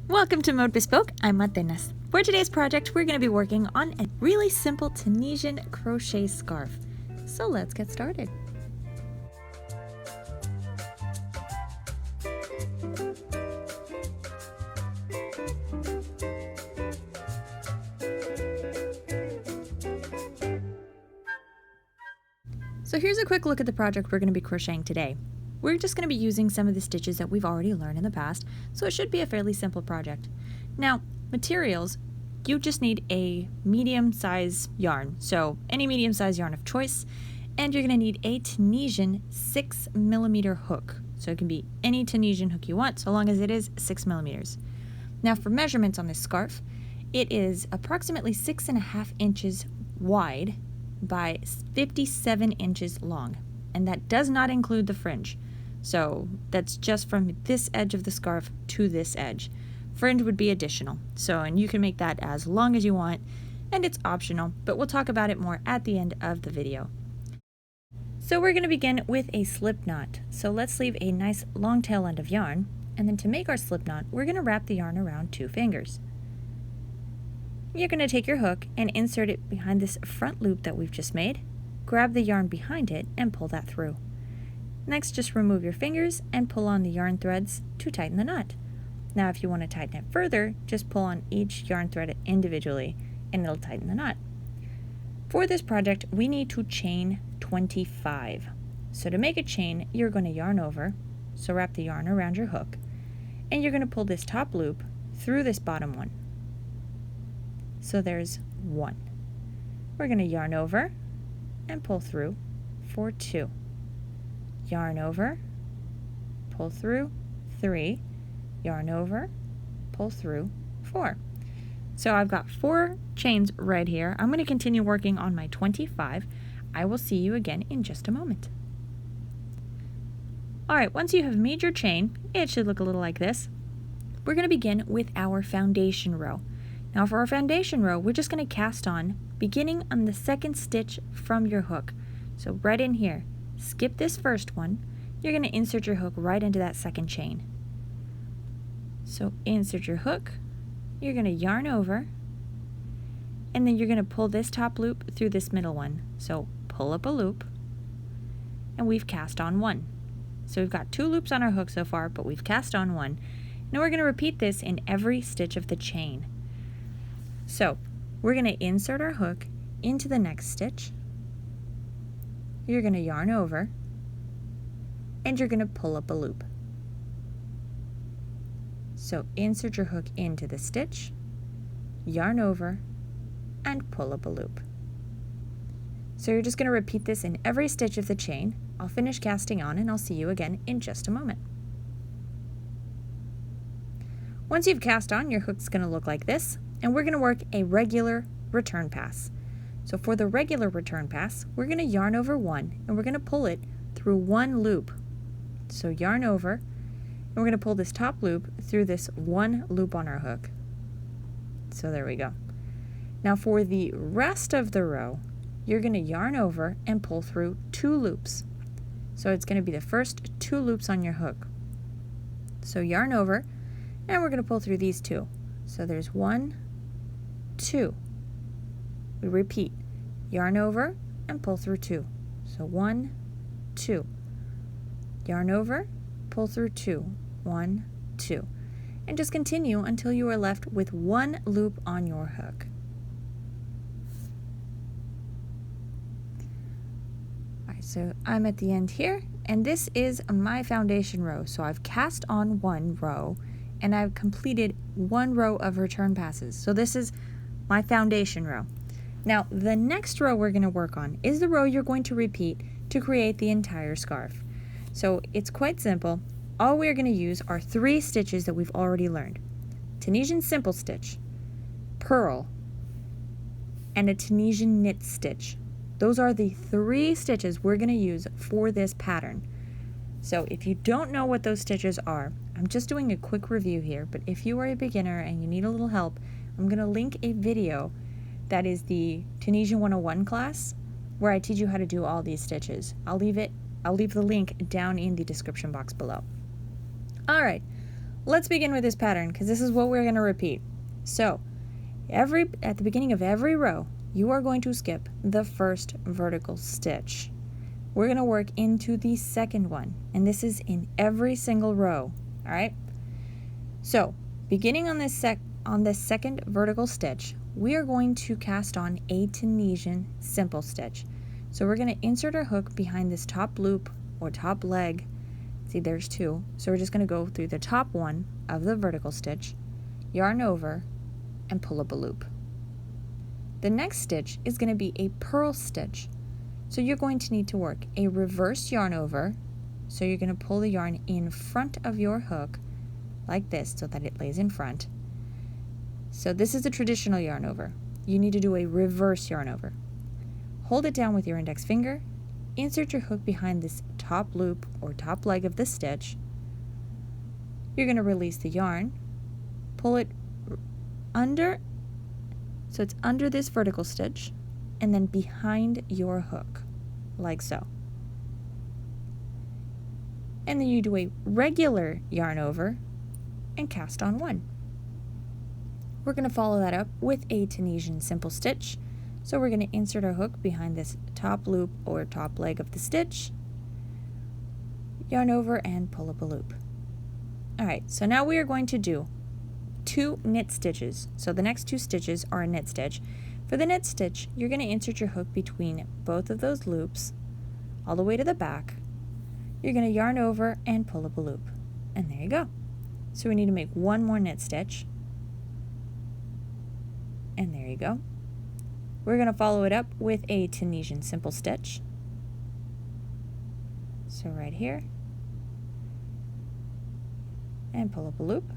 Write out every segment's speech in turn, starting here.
Welcome to Mode Bespoke, I'm Atenas. For today's project, we're going to be working on a really simple Tunisian crochet scarf. So let's get started. So here's a quick look at the project we're going to be crocheting today. We're just going to be using some of the stitches that we've already learned in the past, so it should be a fairly simple project. Now, materials, you just need a medium size yarn, so any medium size yarn of choice, and you're going to need a Tunisian 6mm hook. So it can be any Tunisian hook you want, so long as it is 6mm. Now for measurements on this scarf, it is approximately 6.5 inches wide by 57 inches long, and that does not include the fringe. So that's just from this edge of the scarf to this edge. Fringe would be additional, and you can make that as long as you want, and it's optional, but we'll talk about it more at the end of the video. So we're going to begin with a slip knot. So let's leave a nice long tail end of yarn, and then to make our slip knot, we're going to wrap the yarn around 2 fingers. You're going to take your hook and insert it behind this front loop that we've just made, grab the yarn behind it, and pull that through. Next, just remove your fingers and pull on the yarn threads to tighten the knot. Now, if you want to tighten it further, just pull on each yarn thread individually and it'll tighten the knot. For this project, we need to chain 25. So to make a chain, you're going to yarn over, so wrap the yarn around your hook, and you're going to pull this top loop through this bottom one. So there's 1. We're going to yarn over and pull through for 2. Yarn over, pull through 3, yarn over, pull through 4. So I've got 4 chains right here. I'm going to continue working on my 25. I will see you again in just a moment. Alright, once you have made your chain, it should look a little like this. We're going to begin with our foundation row. Now for our foundation row, we're just going to cast on, beginning on the 2nd stitch from your hook. So right in here. Skip this first one, you're going to insert your hook right into that 2nd chain. So insert your hook, you're going to yarn over, and then you're going to pull this top loop through this middle one. So pull up a loop, and we've cast on 1. So we've got 2 loops on our hook so far, but we've cast on 1. Now we're going to repeat this in every stitch of the chain. So we're going to insert our hook into the next stitch. You're going to yarn over, and you're going to pull up a loop. So insert your hook into the stitch, yarn over, and pull up a loop. So you're just going to repeat this in every stitch of the chain. I'll finish casting on, and I'll see you again in just a moment. Once you've cast on, your hook's going to look like this, and we're going to work a regular return pass. So for the regular return pass, we're going to yarn over 1, and we're going to pull it through 1 loop. So yarn over, and we're going to pull this top loop through this 1 loop on our hook. So there we go. Now for the rest of the row, you're going to yarn over and pull through 2 loops. So it's going to be the first 2 loops on your hook. So yarn over, and we're going to pull through these 2. So there's 1, 2. We repeat, yarn over and pull through 2. So 1, 2. Yarn over, pull through 2. 1, 2. And just continue until you are left with 1 loop on your hook. Alright, so I'm at the end here, and this is my foundation row. So I've cast on 1 row, and I've completed 1 row of return passes. So this is my foundation row. Now, the next row we're going to work on is the row you're going to repeat to create the entire scarf. So it's quite simple. All we're going to use are 3 stitches that we've already learned. Tunisian simple stitch, purl, and a Tunisian knit stitch. Those are the 3 stitches we're going to use for this pattern. So if you don't know what those stitches are, I'm just doing a quick review here, but if you are a beginner and you need a little help, I'm going to link a video that is the Tunisian 101 class where I teach you how to do all these stitches. I'll leave the link down in the description box below. Alright, let's begin with this pattern because this is what we're going to repeat. So at the beginning of every row, you are going to skip the first vertical stitch. We're going to work into the second one, and this is in every single row. All right. So beginning on this second vertical stitch, we are going to cast on a Tunisian simple stitch. So we're going to insert our hook behind this top loop or top leg. See, there's two. So we're just going to go through the top one of the vertical stitch, yarn over, and pull up a loop. The next stitch is going to be a purl stitch. So you're going to need to work a reverse yarn over. So you're going to pull the yarn in front of your hook like this so that it lays in front. So this is a traditional yarn over. You need to do a reverse yarn over. Hold it down with your index finger, insert your hook behind this top loop or top leg of the stitch. You're going to release the yarn, pull it under, so it's under this vertical stitch, and then behind your hook, like so. And then you do a regular yarn over and cast on one. We're going to follow that up with a Tunisian simple stitch. So we're going to insert our hook behind this top loop or top leg of the stitch, yarn over, and pull up a loop. Alright, so now we are going to do 2 knit stitches. So the next 2 stitches are a knit stitch. For the knit stitch, you're going to insert your hook between both of those loops all the way to the back. You're going to yarn over and pull up a loop. And there you go. So we need to make 1 more knit stitch. And there you go. We're going to follow it up with a Tunisian simple stitch. So right here. And pull up a loop.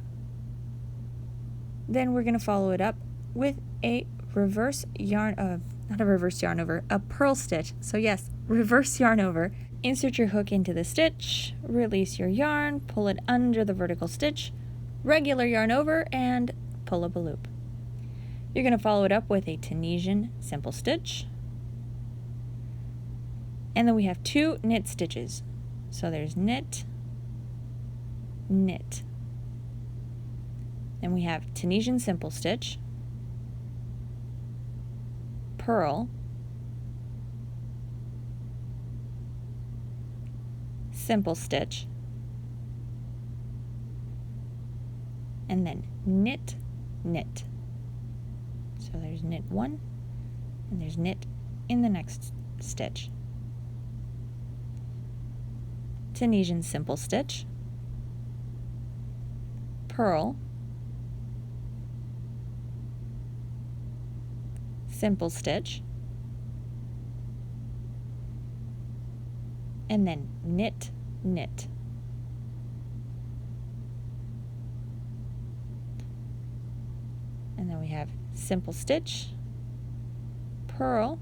Then we're going to follow it up with a reverse yarn not a reverse yarn over, a purl stitch. So yes, reverse yarn over. Insert your hook into the stitch, release your yarn, pull it under the vertical stitch, regular yarn over, and pull up a loop. You're going to follow it up with a Tunisian simple stitch. And then we have 2 knit stitches. So there's knit, knit. Then we have Tunisian simple stitch, purl, simple stitch, and then knit, knit. So there's knit 1, and there's knit in the next stitch. Tunisian simple stitch, purl, simple stitch, and then knit, knit. And then we have simple stitch, purl.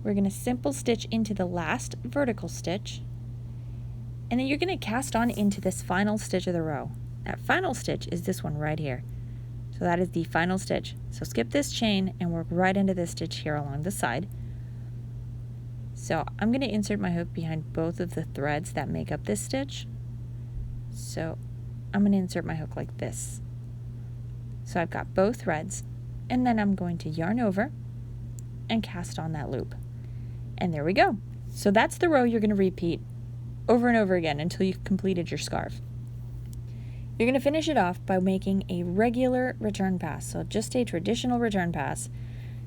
We're going to simple stitch into the last vertical stitch, and then you're going to cast on into this final stitch of the row. That final stitch is this one right here. So that is the final stitch. So skip this chain and work right into this stitch here along the side. So I'm going to insert my hook behind both of the threads that make up this stitch. So I'm going to insert my hook like this. So I've got both threads, and then I'm going to yarn over and cast on that loop. And there we go. So that's the row you're going to repeat over and over again until you've completed your scarf. You're going to finish it off by making a regular return pass, so just a traditional return pass.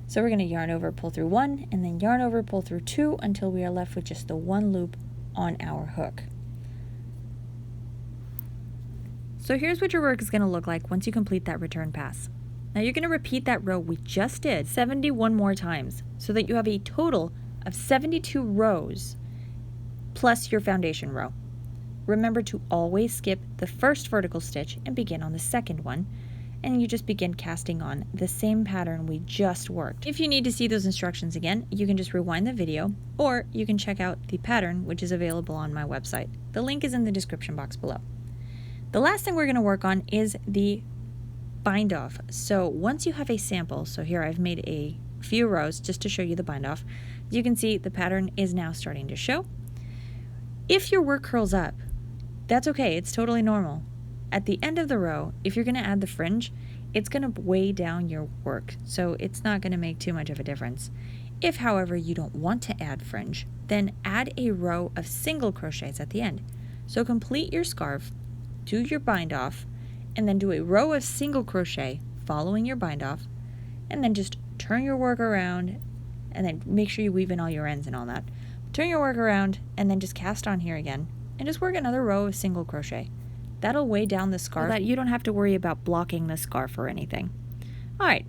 So we're going to yarn over, pull through 1, and then yarn over, pull through 2 until we are left with just the 1 loop on our hook. So here's what your work is going to look like once you complete that return pass. Now you're going to repeat that row we just did 71 more times so that you have a total of 72 rows plus your foundation row. Remember to always skip the first vertical stitch and begin on the second one, and you just begin casting on the same pattern we just worked. If you need to see those instructions again, you can just rewind the video, or you can check out the pattern which is available on my website. The link is in the description box below. The last thing we're going to work on is the bind off. So once you have a sample, so here I've made a few rows just to show you the bind off. You can see the pattern is now starting to show. If your work curls up, That's okay, it's totally normal. At the end of the row, if you're going to add the fringe, it's going to weigh down your work, so it's not going to make too much of a difference. If, however, you don't want to add fringe, then add a row of single crochets at the end. So complete your scarf, do your bind off, and then do a row of single crochet following your bind off, and then just turn your work around, and then make sure you weave in all your ends and all that. Turn your work around, and then just cast on here again, and just work another row of single crochet. That'll weigh down the scarf so that you don't have to worry about blocking the scarf or anything. Alright,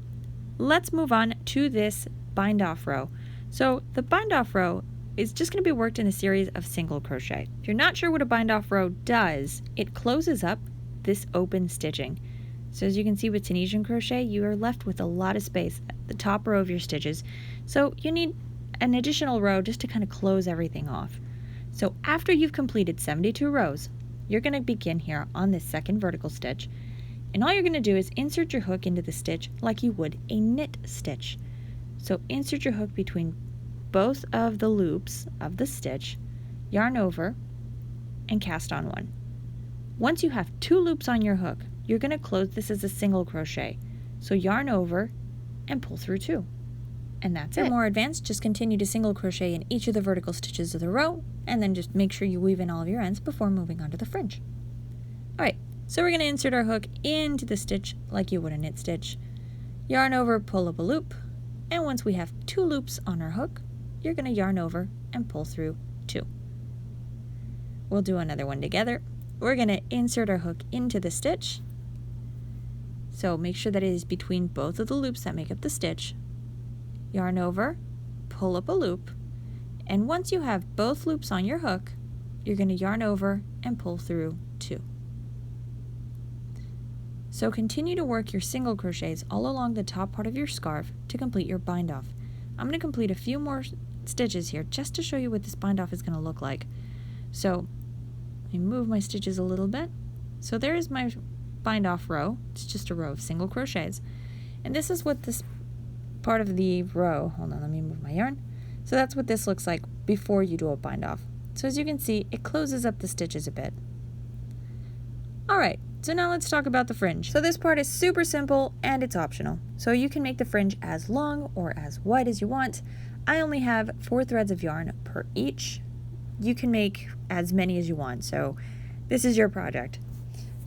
let's move on to this bind off row. So the bind off row is just going to be worked in a series of single crochet. If you're not sure what a bind off row does, it closes up this open stitching. So as you can see with Tunisian crochet, you are left with a lot of space at the top row of your stitches. So you need an additional row just to kind of close everything off. So after you've completed 72 rows, you're going to begin here on this second vertical stitch, and all you're going to do is insert your hook into the stitch like you would a knit stitch. So insert your hook between both of the loops of the stitch, yarn over, and cast on one. Once you have 2 loops on your hook, you're going to close this as a single crochet. So yarn over and pull through 2. And that's it. For more advanced, just continue to single crochet in each of the vertical stitches of the row, and then just make sure you weave in all of your ends before moving on to the fringe. Alright, so we're going to insert our hook into the stitch like you would a knit stitch. Yarn over, pull up a loop, and once we have 2 loops on our hook, you're going to yarn over and pull through 2. We'll do another one together. We're going to insert our hook into the stitch. So make sure that it is between both of the loops that make up the stitch. Yarn over, pull up a loop, and once you have both loops on your hook, you're going to yarn over and pull through 2. So continue to work your single crochets all along the top part of your scarf to complete your bind off. I'm going to complete a few more stitches here just to show you what this bind off is going to look like. So let me move my stitches a little bit. So there is my bind off row. It's just a row of single crochets, and this is what this part of the row, hold on, let me move my yarn. So that's what this looks like before you do a bind off. So as you can see, it closes up the stitches a bit. Alright, so now let's talk about the fringe. So this part is super simple and it's optional. So you can make the fringe as long or as wide as you want. I only have 4 threads of yarn per each. You can make as many as you want, so this is your project.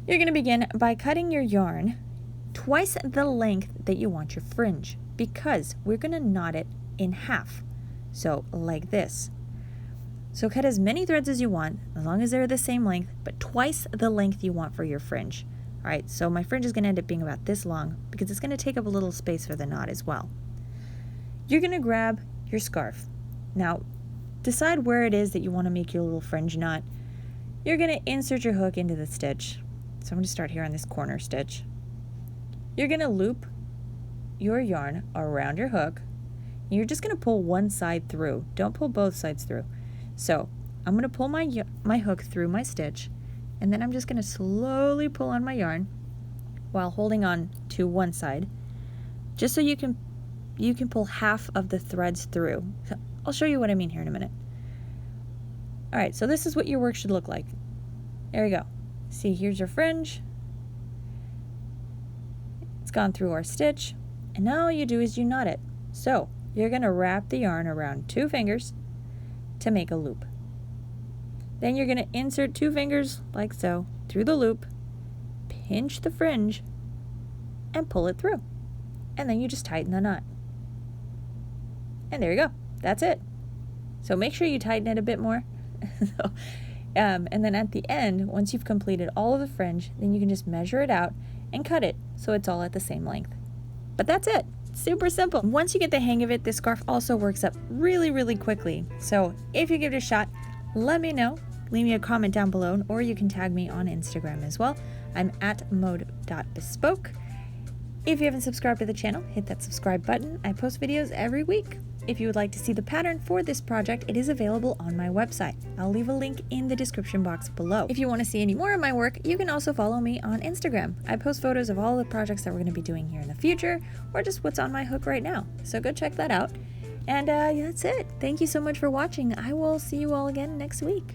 You're going to begin by cutting your yarn twice the length that you want your fringe, because we're going to knot it in half, so like this. So cut as many threads as you want, as long as they're the same length, but twice the length you want for your fringe. Alright, so my fringe is going to end up being about this long, because it's going to take up a little space for the knot as well. You're going to grab your scarf. Now, decide where it is that you want to make your little fringe knot. You're going to insert your hook into the stitch. So I'm going to start here on this corner stitch. You're going to loop your yarn around your hook. And you're just going to pull one side through. Don't pull both sides through. So I'm going to pull my hook through my stitch, and then I'm just going to slowly pull on my yarn while holding on to one side, just so you can pull half of the threads through. So I'll show you what I mean here in a minute. Alright, so this is what your work should look like. There we go. See, here's your fringe. It's gone through our stitch, and now all you do is you knot it. So you're going to wrap the yarn around 2 fingers to make a loop. Then you're going to insert 2 fingers like so through the loop, pinch the fringe, and pull it through. And then you just tighten the knot. And there you go. That's it. So make sure you tighten it a bit more. And then at the end, once you've completed all of the fringe, then you can just measure it out and cut it so it's all at the same length. But that's it. Super simple. Once you get the hang of it, this scarf also works up really, really quickly. So if you give it a shot, let me know. Leave me a comment down below, or you can tag me on Instagram as well. I'm at mode.bespoke. If you haven't subscribed to the channel, hit that subscribe button. I post videos every week. If you would like to see the pattern for this project, it is available on my website. I'll leave a link in the description box below. If you want to see any more of my work, you can also follow me on Instagram. I post photos of all the projects that we're going to be doing here in the future, or just what's on my hook right now. So go check that out. And that's it. Thank you so much for watching. I will see you all again next week.